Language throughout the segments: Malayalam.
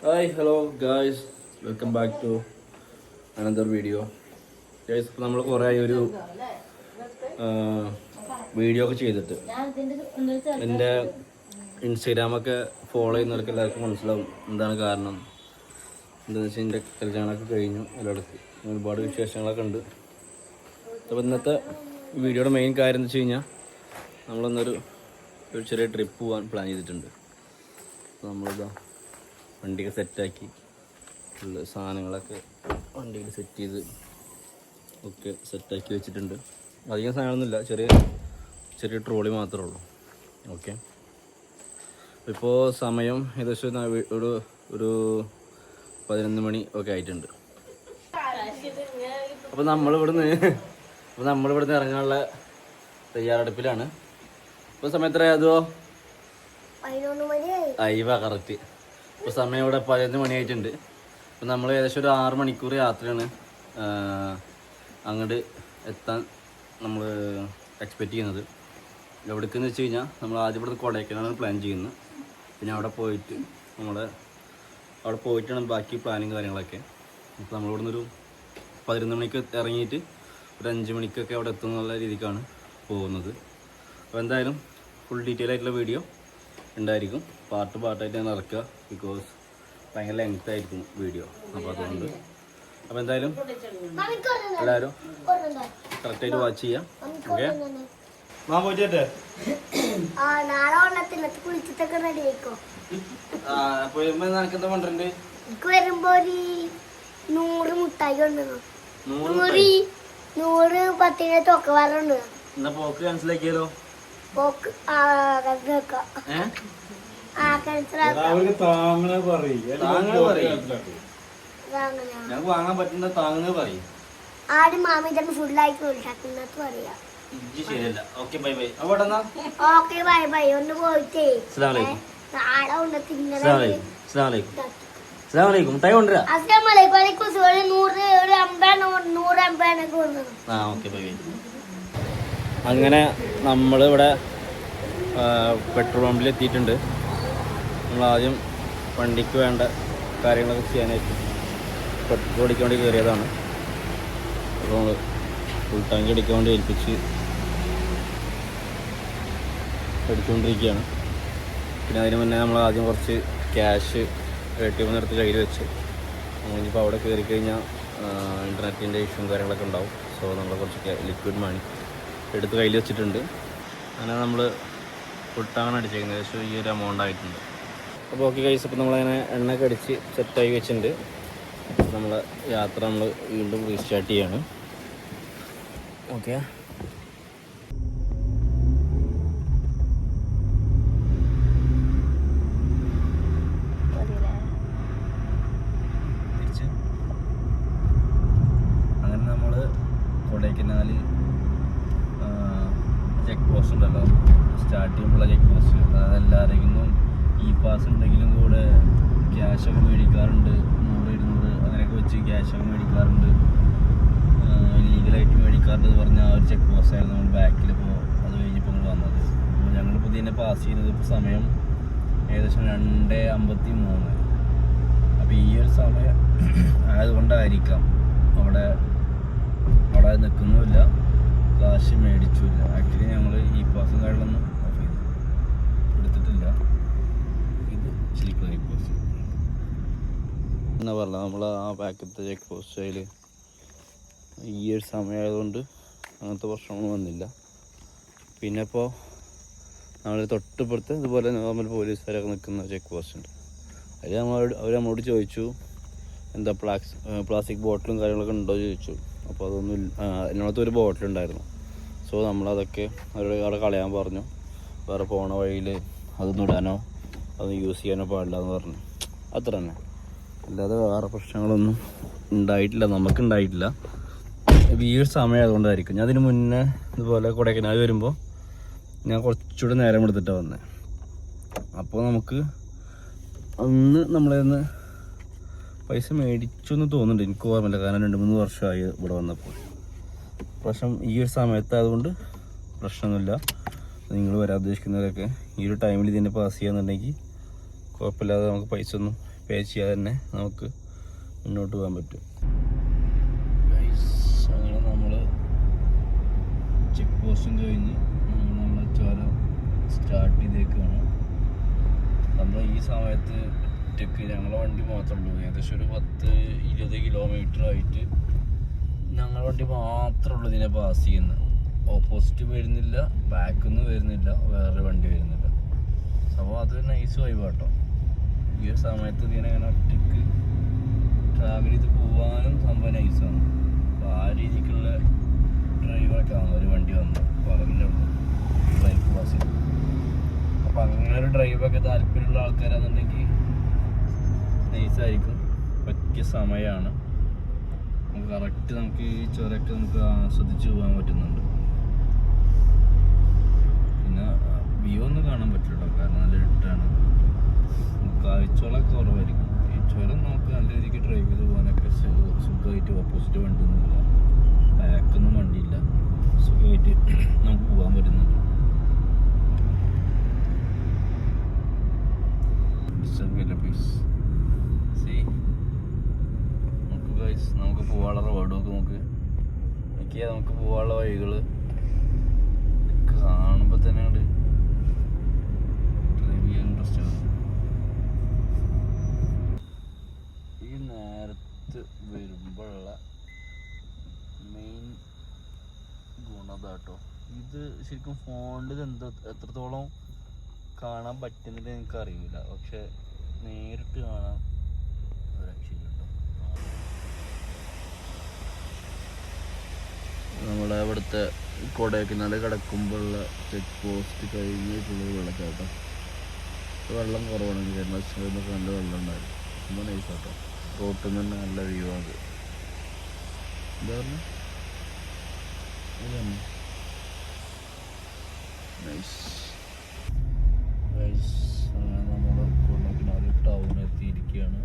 Hi hello guys, welcome back to another video. Guys, ഇപ്പോൾ നമ്മൾ കുറേ ഒരു വീഡിയോ ഒക്കെ ചെയ്തിട്ട് എൻ്റെ ഇൻസ്റ്റഗ്രാമൊക്കെ ഫോളോ ചെയ്യുന്നവർക്ക് എല്ലാവർക്കും മനസ്സിലാവും എന്താണ് കാരണം. എന്താണെന്ന് വെച്ചാൽ എൻ്റെ കല്യാണമൊക്കെ കഴിഞ്ഞു, എല്ലായിടത്തും ഒരുപാട് വിശേഷങ്ങളൊക്കെ ഉണ്ട്. അപ്പോൾ ഇന്നത്തെ വീഡിയോയുടെ മെയിൻ കാര്യം എന്ന് വെച്ച് കഴിഞ്ഞാൽ നമ്മളൊന്നൊരു ചെറിയ ട്രിപ്പ് പോകാൻ പ്ലാൻ ചെയ്തിട്ടുണ്ട്. അപ്പോൾ നമ്മളിതാ വണ്ടിയൊക്കെ സെറ്റാക്കി ഫുള്ള് സാധനങ്ങളൊക്കെ വണ്ടിയിൽ സെറ്റ് ചെയ്ത് ഒക്കെ സെറ്റാക്കി വെച്ചിട്ടുണ്ട്. അധികം സാധനമൊന്നുമില്ല, ചെറിയ ട്രോളി മാത്രമേ ഉള്ളൂ. ഓക്കെ, ഇപ്പോൾ സമയം ഏകദേശം ഒരു 11 മണി ഒക്കെ ആയിട്ടുണ്ട്. അപ്പോൾ നമ്മളിവിടുന്ന് ഇറങ്ങാനുള്ള തയ്യാറെടുപ്പിലാണ്. ഇപ്പോൾ സമയം എത്രയാതോ? 11 മണിയായി. അയവ കറക്റ്റ്. ഇപ്പോൾ സമയം ഇവിടെ 11 മണിയായിട്ടുണ്ട്. അപ്പോൾ നമ്മൾ ഏകദേശം ഒരു 6 മണിക്കൂർ യാത്രയാണ് അങ്ങോട്ട് എത്താൻ നമ്മൾ എക്സ്പെക്റ്റ് ചെയ്യുന്നത്. എവിടേക്കെന്ന് വെച്ച് കഴിഞ്ഞാൽ നമ്മൾ ആദ്യം ഇവിടുന്ന് കൊടൈക്കനാലാണ് പ്ലാൻ ചെയ്യുന്നത്. പിന്നെ അവിടെ പോയിട്ടാണ് ബാക്കി പ്ലാനിങ് കാര്യങ്ങളൊക്കെ. അപ്പോൾ നമ്മളിവിടുന്ന് ഒരു 11 മണിക്ക് ഇറങ്ങിയിട്ട് ഒരു 5 മണിക്കൊക്കെ അവിടെ എത്തുന്നുള്ള രീതിക്കാണ് പോകുന്നത്. അപ്പോൾ എന്തായാലും ഫുൾ ഡീറ്റെയിൽ ആയിട്ടുള്ള വീഡിയോ ഉണ്ടായിരിക്കും. പാർട്ടായിട്ട് ഞാൻ ഇറക്കുക, ബിക്കോസ് ഭയങ്കര ലെങ്ത് ആയിരിക്കും വീഡിയോ. അപ്പോൾ അതുകൊണ്ട് എന്തായാലും എല്ലാവരും കറക്റ്റായിട്ട് വാച്ച് ചെയ്യാം. ഓക്കെ, ഞാൻ പോയിട്ടേ എനിക്കെന്താ പന്ത്രണ്ട് വരുമ്പോ 100 മുട്ടായി കൊണ്ടുവന്നു. 100 10 തൊക്കവാറുണ്ട്. എന്നാ പോക്ക് ക്യാൻസലാക്കിയാലോ? പോക്ക് ഞങ്ങൾക്ക് വാങ്ങാൻ പറ്റുന്ന താങ്ങുന്നത് പറയും. ആദ്യം മാമി തന്നെ ഫുള്ളായിട്ട് ഉണ്ടാക്കുന്നത് പറയാ. ശരിയല്ല. Okay, bye bye. Okay, bye bye. ഒന്ന് പോയിട്ടേ നാളെ ഉണ്ട് തിന്നണം. മുട്ടായി കൊണ്ടുവരാ. അങ്ങനെ നമ്മളിവിടെ പെട്രോൾ പമ്പിൽ എത്തിയിട്ടുണ്ട്. നമ്മൾ ആദ്യം വണ്ടിക്ക് വേണ്ട കാര്യങ്ങളൊക്കെ ചെയ്യാനായിട്ട് പെട്രോൾ അടിക്കാൻ വേണ്ടി കയറിയതാണ്. അപ്പോൾ നമ്മൾ ഫുൾ ടാങ്ക് അടിക്കാൻ വേണ്ടി അടിച്ചുകൊണ്ടിരിക്കുകയാണ്. പിന്നെ അതിന് മുന്നേ നമ്മൾ ആദ്യം കുറച്ച് ക്യാഷ് ATM എടുത്ത് കയ്യിൽ വെച്ച് നമ്മളിപ്പോൾ അവിടെ കയറി കഴിഞ്ഞാൽ ഇൻ്റർനെറ്റിൻ്റെ ഇഷ്യൂവും കാര്യങ്ങളൊക്കെ ഉണ്ടാവും. സോ നമ്മൾ കുറച്ച് ലിക്വിഡ് മണി എടുത്ത് കയ്യിൽ വെച്ചിട്ടുണ്ട്. അങ്ങനെ നമ്മൾ ഫുൾ ടാങ്ക് അടിച്ചേക്കുന്നത് ഏകദേശം ഈ ഒരു എമൗണ്ട് ആയിട്ടുണ്ട്. അപ്പോൾ ഓക്കെ ഗൈസ്, അപ്പോൾ നമ്മളങ്ങനെ എണ്ണയൊക്കെ അടിച്ച് സെറ്റായി വെച്ചിട്ടുണ്ട്. നമ്മളെ യാത്ര നമ്മൾ വീണ്ടും റീസ്റ്റാർട്ട് ചെയ്യാണ്. ഓക്കെ, അങ്ങനെ നമ്മൾ കൊടൈക്കനാൽ ചെക്ക് പോസ്റ്റ് ഉണ്ടല്ലോ, സ്റ്റാർട്ട് ചെയ്യുമ്പോഴുള്ള ചെക്ക് പോസ്റ്റ്, അതായത് എല്ലാവരെയും പാസ് ഉണ്ടെങ്കിലും കൂടെ ക്യാഷൊക്കെ മേടിക്കാറുണ്ട്. 100-200 അങ്ങനെയൊക്കെ വെച്ച് ക്യാഷൊക്കെ മേടിക്കാറുണ്ട്, ലീഗലായിട്ട് മേടിക്കാറുണ്ട് പറഞ്ഞ ആ ഒരു ചെക്ക് പോസ്റ്റ് ആയിരുന്നു നമ്മൾ ബാക്കിലിപ്പോൾ അത് കഴിഞ്ഞപ്പോൾ നമ്മൾ വന്നത്. അപ്പോൾ ഞങ്ങളിപ്പോൾ ഇതിനെ പാസ് ചെയ്യുന്നത് ഇപ്പോൾ സമയം ഏകദേശം 2:53. അപ്പോൾ ഈ ഒരു സമയം ആയതുകൊണ്ടായിരിക്കാം അവിടെ നിൽക്കുന്നുമില്ല, കാശ് മേടിച്ചില്ല. ആക്ച്വലി ഞങ്ങൾ ഈ പാസും കാര്യങ്ങളൊന്നും ഓഫ് ചെയ്തു എടുത്തിട്ടില്ല. ഇത് സ്ലീപ്പർ ചെക്ക് പോസ്റ്റ് എന്നാ പറഞ്ഞ നമ്മൾ ആ ബാക്കത്തെ ചെക്ക് പോസ്റ്റ് അതിൽ ഈ ഒരു സമയമായതുകൊണ്ട് അങ്ങനത്തെ പ്രശ്നമൊന്നും വന്നില്ല. പിന്നെ ഇപ്പോൾ നമ്മൾ തൊട്ടിപ്പുറത്ത് ഇതുപോലെ നോർമൽ പോലീസുകാരൊക്കെ നിൽക്കുന്ന ചെക്ക് പോസ്റ്റ് ഉണ്ട്. അതിൽ അവർ നമ്മളോട് ചോദിച്ചു എന്താ പ്ലാസ്റ്റിക് ബോട്ടിലും കാര്യങ്ങളൊക്കെ ഉണ്ടോ ചോദിച്ചു. അപ്പോൾ അതൊന്നും അതിനകത്ത് ഒരു ബോട്ടിലുണ്ടായിരുന്നു. സോ നമ്മളതൊക്കെ അവരോട് അവിടെ കളയാൻ പറഞ്ഞു. വേറെ പോണ വഴിയിൽ അതൊന്നും ഇടാനോ അതൊന്നും യൂസ് ചെയ്യാനോ പാടില്ല എന്ന് പറഞ്ഞു. അത്ര തന്നെ, അല്ലാതെ വേറെ പ്രശ്നങ്ങളൊന്നും നമുക്കുണ്ടായിട്ടില്ല. ഈ ഒരു സമയമായതുകൊണ്ടായിരിക്കും. ഞാൻ അതിന് മുന്നേ ഇതുപോലെ കൊടൈക്കനാൽ വരുമ്പോൾ ഞാൻ കുറച്ചുകൂടെ നേരം എടുത്തിട്ടാണ് വന്നത്. അപ്പോൾ നമുക്ക് അന്ന് നമ്മളതിന്ന് പൈസ മേടിച്ചു എന്ന് തോന്നുന്നുണ്ട്, എനിക്ക് ഓർമ്മയില്ല. കാരണം 2-3 വർഷമായി ഇവിടെ വന്നപ്പോൾ. പ്രശ്നം ഈ ഒരു സമയത്തായതുകൊണ്ട് പ്രശ്നമൊന്നുമില്ല. നിങ്ങൾ വരാൻ ഉദ്ദേശിക്കുന്നവരൊക്കെ ഈ ഒരു ടൈമിൽ ഇതിനെ പാസ് ചെയ്യാന്നുണ്ടെങ്കിൽ കുഴപ്പമില്ലാതെ നമുക്ക് പൈസ ഒന്നും പേ ചെയ്യാതെ തന്നെ നമുക്ക് മുന്നോട്ട് പോകാൻ പറ്റും. അങ്ങനെ നമ്മൾ ചെക്ക് പോസ്റ്റും കഴിഞ്ഞ് നമ്മളെ ചുരം സ്റ്റാർട്ട് ചെയ്തേക്കാണ്. നമ്മൾ ഈ സമയത്ത് ഒറ്റയ്ക്ക് ഞങ്ങളെ വണ്ടി മാത്രമേ ഉള്ളൂ. ഏകദേശം ഒരു 10-20 കിലോമീറ്റർ ആയിട്ട് ഞങ്ങളുടെ വണ്ടി മാത്രമേ ഉള്ളൂ ഇതിനെ പാസ് ചെയ്യുന്നത്. ഓപ്പോസിറ്റ് വരുന്നില്ല, ബാക്കിൽ നിന്ന് വരുന്നില്ല, വേറെ വണ്ടി വരുന്നില്ല. സംഭവം അതൊരു നൈസ് വൈബ് കേട്ടോ. ഈ ഒരു സമയത്ത് ഇതിനെ അങ്ങനെ ഒറ്റയ്ക്ക് ട്രാവൽ ചെയ്ത് പോകാനും സംഭവം നൈസാണ്. അപ്പോൾ ആ രീതിക്കുള്ള ഡ്രൈവറൊക്കെ ആണ് ഒരു വണ്ടി വന്ന് പറഞ്ഞുള്ളൂ ബൈക്ക് പാസ് ചെയ്തു. അപ്പോൾ അങ്ങനെ ഒരു ഡ്രൈവൊക്കെ താല്പര്യമുള്ള ആൾക്കാരാണെന്നുണ്ടെങ്കിൽ നൈസായിരിക്കും, പറ്റിയ സമയമാണ്. നമുക്ക് കറക്റ്റ് നമുക്ക് ഈ ചുരമൊക്കെ നമുക്ക് ആസ്വദിച്ച് പോകാൻ പറ്റുന്നുണ്ട്. പിന്നെ വ്യൂ ഒന്നും കാണാൻ പറ്റില്ല കാരണം നല്ല ഇട്ടാണ്, കാഴ്ചകളൊക്കെ കുറവായിരിക്കും. ഈ ചുരം നമുക്ക് നല്ല രീതിക്ക് ഡ്രൈവ് ചെയ്ത് പോകാനൊക്കെ സുഖമായിട്ട്, ഓപ്പോസിറ്റ് വണ്ടിയൊന്നുമില്ല, ബാക്കൊന്നും വണ്ടിയില്ല, സുഖമായിട്ട് നമുക്ക് പോകാൻ പറ്റുന്നുണ്ട്. നമുക്ക് പോകാനുള്ള റോഡൊക്കെ നമുക്ക് പോകാനുള്ള വഴികൾ കാണുമ്പോൾ തന്നെ ഇൻട്രസ്റ്റ് ആണ്. ഈ നേരത്ത് വരുമ്പോഴുള്ള മെയിൻ ഗുണതാട്ടോ ഇത്. ശരിക്കും ഫോണിൽ എത്രത്തോളം കാണാൻ പറ്റുന്നില്ല എനിക്കറിയില്ല, പക്ഷെ നേരിട്ട് കാണാൻ രക്ഷയില്ല കേട്ടോ. നമ്മളെ ഇവിടുത്തെ കൊടൈക്കനാൽ കിടക്കുമ്പോഴുള്ള ചെക്ക് പോസ്റ്റ് കഴിഞ്ഞിട്ടുള്ള വെള്ളച്ചാട്ടം. വെള്ളം കുറവാണെങ്കിൽ ജന്മസ്ഥലത്തൊക്കെ നല്ല വെള്ളം ഉണ്ടായിരുന്നു. ரொம்ப നൈസ് കേട്ടോ. റോട്ടിൽ നിന്ന് നല്ല വ്യൂ ആണ്. എന്താ പറഞ്ഞത് നൈസ്. നമ്മൾ കൊടൈക്കനാൽ ടൗൺ എത്തിയിരിക്കുകയാണ്.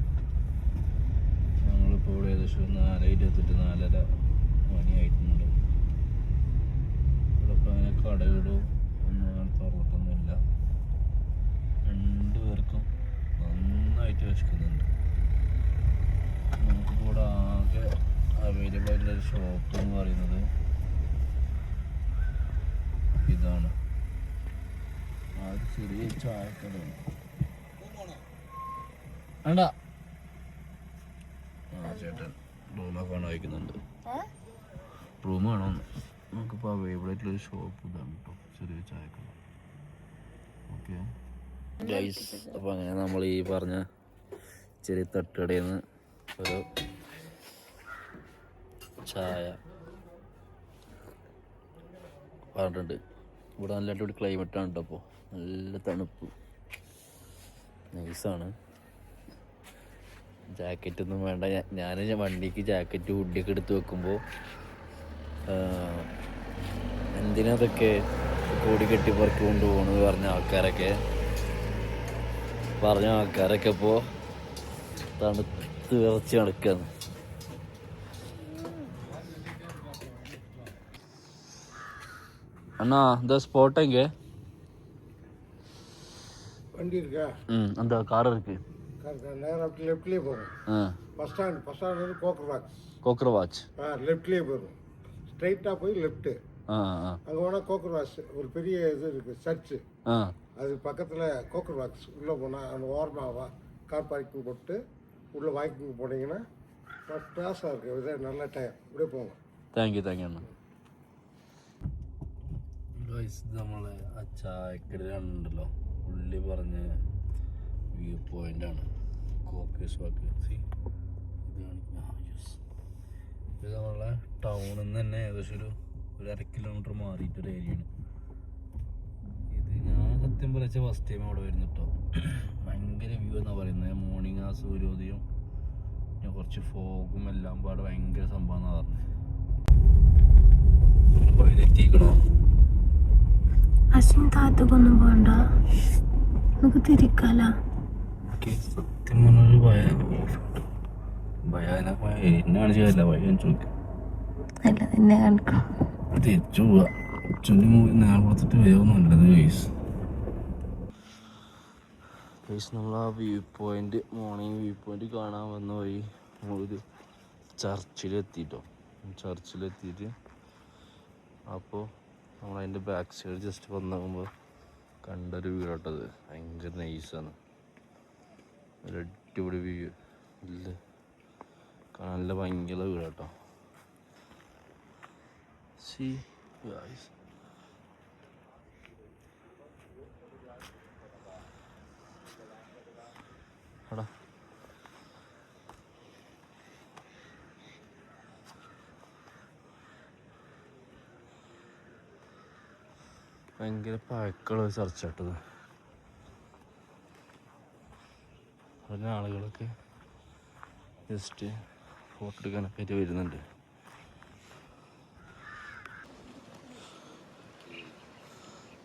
ഞങ്ങളിപ്പോൾ ഇവിടെ ഏകദേശം 4:28 4:30 മണിയായിട്ടുണ്ട്. ഇവിടെ ഇപ്പോൾ അങ്ങനെ കടയിടും ഒന്നും അങ്ങനെ തുറന്നിട്ടൊന്നുമില്ല. രണ്ടുപേർക്കും നന്നായിട്ട് വിശക്കുന്നുണ്ട്. നമുക്കിപ്പോൾ ഇവിടെ ആകെ അവൈലബിൾ ആയിട്ടുള്ളൊരു ഷോപ്പ് എന്ന് പറയുന്നത് ഇതാണ്. ആ ഒരു ചെറിയ ചായക്കടയാണ്. വേണ്ട ചേട്ടൻ റൂമൊക്കെ കാണാൻ വയ്ക്കുന്നുണ്ട്. റൂം വേണമെന്ന്. നമുക്കിപ്പോൾ അവൈലബിൾ ആയിട്ടുള്ളൊരു ഷോപ്പ് ഇതാണ് കേട്ടോ, ചെറിയ ചായക്കട. ഓക്കെ ഗൈസ്, അപ്പോൾ അങ്ങനെ നമ്മൾ ഈ പറഞ്ഞ ചെറിയ തട്ടുകടയിൽ നിന്ന് ഒരു ചായ പറഞ്ഞിട്ടുണ്ട്. ഇവിടെ നല്ല അടിപൊളി ക്ലൈമറ്റാണ് കേട്ടോ. അപ്പോൾ നല്ല തണുപ്പ്, നൈസാണ്. ജാക്കറ്റൊന്നും വേണ്ട. ഞാൻ വണ്ടിക്ക് ജാക്കറ്റ് ഹുഡിയൊക്കെ എടുത്ത് വെക്കുമ്പോൾ എന്തിനതൊക്കെ കൂടി കെട്ടി പറക്കി കൊണ്ടുപോകണമെന്ന് പറഞ്ഞ ആൾക്കാരൊക്കെ ഇപ്പോൾ തണുത്ത് വിറച്ച് നടക്കുകയാണ്. அண்ணா இந்த ஸ்பாட் எங்க வண்டி இருக்கா? அந்த கார் இருக்கு. நேராக லெஃப்ட்லேயே போகும். பஸ் ஸ்டாண்ட் வந்து கோக்கர் வாட்ச் லெஃப்ட்லேயே போகும். ஸ்ட்ரைட்டாக போய் லெஃப்ட்டு. அங்கே போனால் கோக்கர் வாட்ச் ஒரு பெரிய இது இருக்குது, சர்ச்சு. அது பக்கத்தில் கோக்கர் வாட்ச் உள்ளே போனால் அந்த ஓரமாக கார் பார்க்கிங் போட்டு உள்ளே வாக்கிங் போனீங்கன்னா ஃபஸ்ட் கிளாஸாக இருக்குது. இது நல்ல டைம். இப்படியே போங்க. താങ്ക് യു അണ്ണ. നമ്മളെ ആ ചായക്കട കണ്ടല്ലോ, പുള്ളി പറഞ്ഞ വ്യൂ പോയിൻ്റാണ് കോക്കേഴ്സ് വാക്ക്. ഇത് നമ്മളെ ടൗണിൽ നിന്ന് തന്നെ ഏകദേശം ഒരു 1.5 കിലോമീറ്റർ മാറിയിട്ടൊരു ഏരിയയാണ് ഇത്. ഞാൻ സത്യം പറച്ച ഫസ്റ്റ് ടൈം അവിടെ വരുന്നു കേട്ടോ. ഭയങ്കര വ്യൂ എന്നാണ് പറയുന്നത്. മോർണിംഗ് ആ സൂര്യോദയം, പിന്നെ കുറച്ച് ഫോഗും എല്ലാം പാടെ ഭയങ്കര സംഭവം എന്നാണ് പറഞ്ഞത്. എത്തിക്കണോ അസിൻ താത്തക്കൊന്നും പോണ്ട, നമുക്ക് തിരിക്കാല. സത്യം പറഞ്ഞൊരു ഭയാനകമായ എന്നാണ് ചെയ്യല്ല. ഭയം ചോദിക്കും അല്ല നിന്നെ കണ്ടോ തിരിച്ചു പോവാ. ചുണ്ടി നേരെ കൊടുത്തിട്ട് വരുമൊന്നുമില്ലത്. കേസ് ഗൈസ് നമ്മൾ ആ view point morning view point കാണാൻ വന്ന വഴി നമ്മളൊരു ചർച്ചിലെത്തിയിട്ട് അപ്പോൾ നമ്മളതിൻ്റെ ബാക്ക് സൈഡ് ജസ്റ്റ് വന്ന് നോക്കുമ്പോൾ കണ്ടൊരു വ്യൂ കേട്ടത് ഭയങ്കര നൈസാണ്. ഒരു അടിപൊളി വ്യൂ ഇല്ല, കാണാൻ നല്ല ഭയങ്കര വ്യൂ കേട്ടോ. സി ഗൈസ് എടാ ഭയങ്കര പഴക്കമുള്ള ചർച്ച കേട്ടത്. അതിന് ആളുകളൊക്കെ ജസ്റ്റ് ഫോട്ടോ എടുക്കാനൊക്കെ ആയിട്ട് വരുന്നുണ്ട്.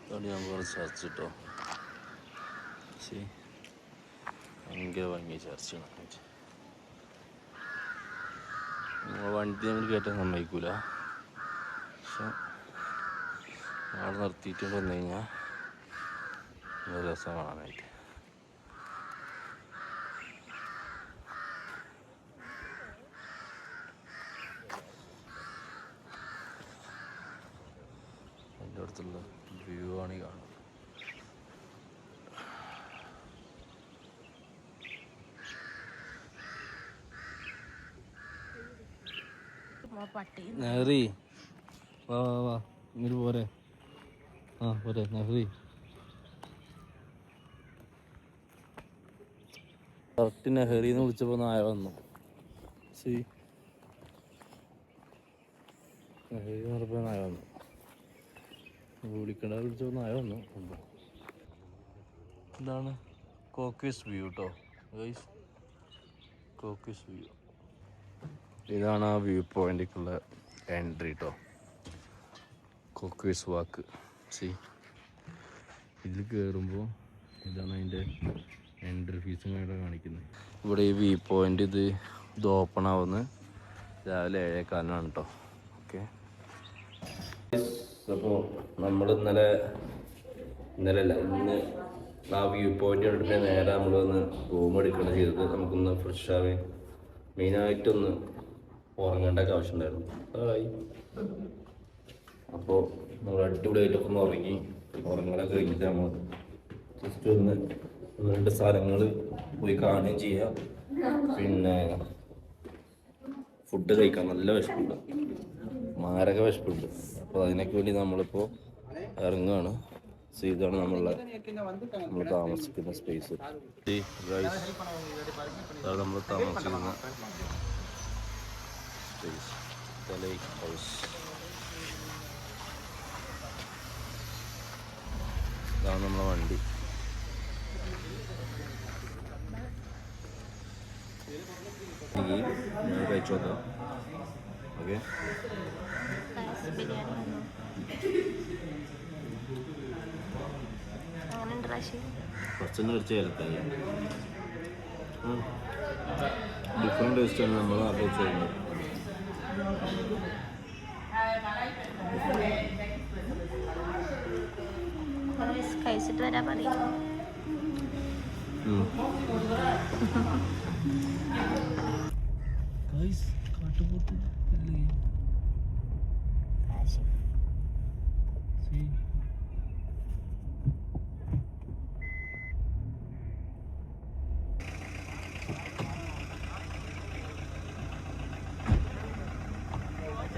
അതുകൊണ്ട് ഞാൻ വേറെ ചർച്ച കേട്ടോ. ശരി, ഭയങ്കര ഭംഗിയ ചർച്ചയാണ്. വണ്ടി നമ്മൾ കയറ്റാൻ സമ്മതിക്കൂല, പക്ഷെ ആൾ നിർത്തിയിട്ട് വന്നു കഴിഞ്ഞാൽ നല്ല രസം കാണാനായിട്ട്. എൻ്റെ അടുത്തുള്ള വ്യൂ ആണ് ഈ കാണുന്നത്. നെഹ്റി വാ വാ വാ ഇങ്ങോട്ട് പോരെ. ആ പോരെ നെഹ്റി. കറക്റ്റ് നെഹ്റിന്ന് വിളിച്ചപ്പോൾ നായ വന്നു. ശരി, നെഹ്റി എന്ന് പറഞ്ഞപ്പോൾ നായ വന്നു. വിളിക്കണ്ട വിളിച്ചപ്പോൾ നായ വന്നു. ഇതാണ് കോക്വേസ് വ്യൂ കേട്ടോ ഗൈസ്, കോക്വേസ് വ്യൂ. ഇതാണ് ആ വ്യൂ പോയിന്റിലേക്കുള്ള എൻട്രി കേട്ടോ, കോക്വേസ് വാക്ക്. സി ഇതിൽ കയറുമ്പോൾ ഇതാണ് അതിൻ്റെ എൻട്രി ഫീസും കൂടെ കാണിക്കുന്നത്. ഇവിടെ ഈ വ്യൂ പോയിന്റ് ഇത് ഓപ്പൺ ആവുന്നത് രാവിലെ 7:15 കേട്ടോ. ഓക്കെ, അപ്പോൾ നമ്മൾ ഇന്ന് ആ വ്യൂ പോയിന്റ് എടുത്ത് നേരെ നമ്മളൊന്ന് റൂം എടുക്കണം ചെയ്തത്. നമുക്കൊന്ന് ഫ്രഷ് ആവേ, മെയിനായിട്ടൊന്ന് ഉറങ്ങേണ്ടൊക്കെ ആവശ്യമുണ്ടായിരുന്നു. അപ്പോൾ നമ്മൾ അടിപൊളിയായിട്ടൊക്കെ ഒന്ന് ഉറങ്ങലൊക്കെ കഴിഞ്ഞിട്ട് നമ്മൾ ജസ്റ്റ് ഒന്ന് 2 സ്ഥലങ്ങൾ പോയി കാണുകയും ചെയ്യാം. പിന്നെ ഫുഡ് കഴിക്കാൻ നല്ല വിശപ്പുണ്ട്, മാരക വിശപ്പുണ്ട്. അപ്പോൾ അതിനൊക്കെ വേണ്ടി നമ്മളിപ്പോൾ ഇറങ്ങുകയാണ്. ഇതാണ് നമ്മൾ താമസിക്കുന്ന സ്പേസ്. നമ്മൾ താമസിക്കുന്ന സ്പേസ് ലേക്ക് ഹൗസ്. ഇതാണ് നമ്മളെ വണ്ടി. കഴിച്ചു നോക്കാം. ഓക്കെ, കുറച്ചൊന്നും കഴിച്ച് ചേർത്തായി. ഡിഫറെൻറ്റ് ടേസ്റ്റാണ് നമ്മൾ നാട്ടിൽ വെച്ച് കഴിഞ്ഞാൽ. കഴിച്ചിട്ട് വരാൻ പറയും. കാട്ടുപോത്ത് അല്ലേ?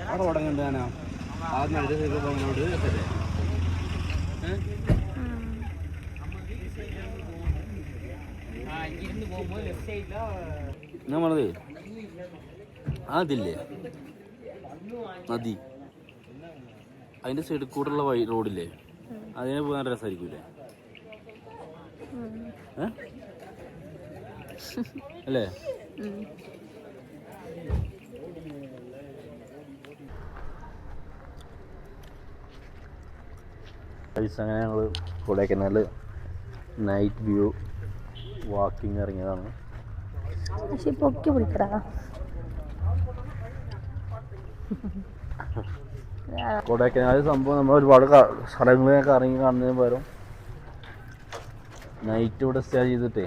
അവിടെ തുടങ്ങണ്ടാനാ ആദ്യം അടുത്ത പോകുന്നോട് നമ്മളത് അതില്ലേ നദി, അതിൻ്റെ സൈഡിൽ കൂടെയുള്ള റോഡില്ലേ, അതിനെ പോകാൻ രസമായിരിക്കൂലേ അല്ലേ? അങ്ങനെ ഞങ്ങൾ കൊടൈക്കനാൽ നൈറ്റ് വ്യൂ വാക്കിങ് ഇറങ്ങിയതാണ്. പൊക്കി പിടിക്കടാ. കൊടൈക്കനാൽ സംഭവം നമ്മൾ ഒരുപാട് സ്ഥലങ്ങളിലൊക്കെ ഇറങ്ങി കാണുന്നതിന് പകരം നൈറ്റ് ഇവിടെ സ്റ്റേ ചെയ്തിട്ടേ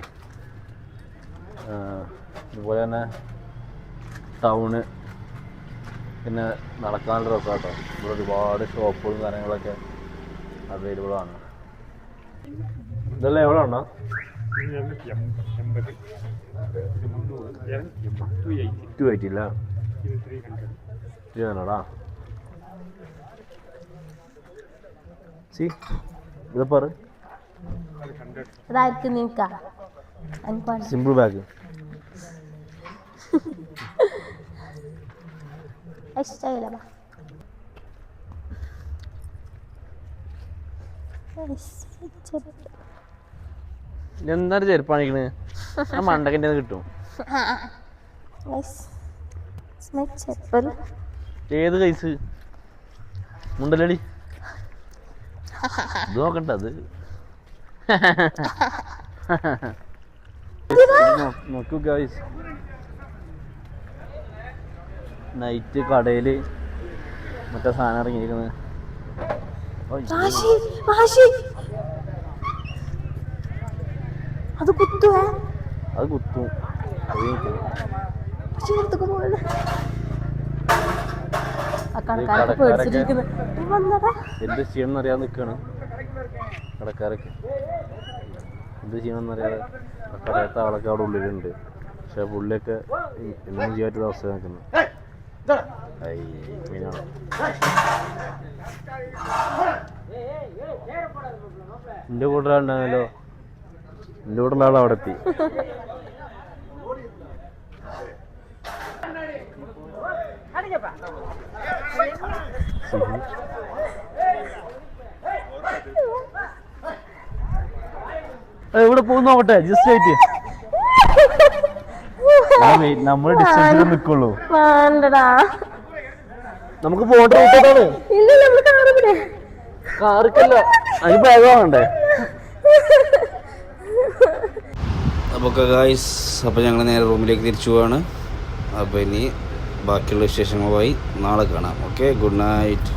അതുപോലെ തന്നെ ടൗണ് പിന്നെ നടക്കാനുള്ള രസമാട്ടോ. ഇവിടെ ഒരുപാട് ഷോപ്പുകളും കാര്യങ്ങളൊക്കെ അവൈലബിൾ ആണ്. ഇതെല്ലാം എവിടെ ഉണ്ടോ? 280 ഇല്ല, 300 സി ഇത് പറ. സിമ്പിൾ ബാഗ് എന്താണ് ചെരുപ്പാണിക്കണ്? ആ മണ്ടക്കൻ്റെ കിട്ടും. ഏത് കൈസ് മുണ്ടലടി ഇത് നോക്കണ്ട. അത് നോക്കൂ ഗൈസ്, നൈറ്റ് കടയിൽ മറ്റേ സാധനം ഇറങ്ങിയിരിക്കുന്നത്. അത് കുത്തും. എന്ത് ചെയ്യണമെന്ന് അറിയാതെ നിൽക്കുകയാണ് കടക്കാരൊക്കെ. എന്ത് ചെയ്യണമെന്ന് അറിയാതെ കടയത്തെ ആളൊക്കെ അവിടെ ഉള്ളിലുണ്ട്. പക്ഷെ പുള്ളിയൊക്കെ ഒന്നും ചെയ്യാത്തൊരു അവസ്ഥ നിൽക്കുന്നു. മീനാണ്. എൻ്റെ കൂടെ ഉണ്ടാകുമല്ലോ. എൻ്റെ കൂടെ ഉള്ള ആൾ അവിടെ എത്തി. ഇവിടെ പോകുന്ന നോക്കട്ടെ, ജസ്റ്റ് ആയിട്ട് നമ്മൾ ഡിസ്റ്റൻസിൽ നിൽക്കുള്ളൂ. നമുക്ക് പോകേണ്ട റൂട്ടാണ്. കാർക്കല്ല, അതിന് ബാഗ് വാങ്ങണ്ടേ? അപ്പോൾ ഗായ്സ്, അപ്പോൾ ഞങ്ങൾ നേരെ റൂമിലേക്ക് തിരിച്ചു പോവാണ്. അപ്പോൾ ഇനി ബാക്കിയുള്ള വിശേഷങ്ങളുമായി നാളെ കാണാം. Okay, good night.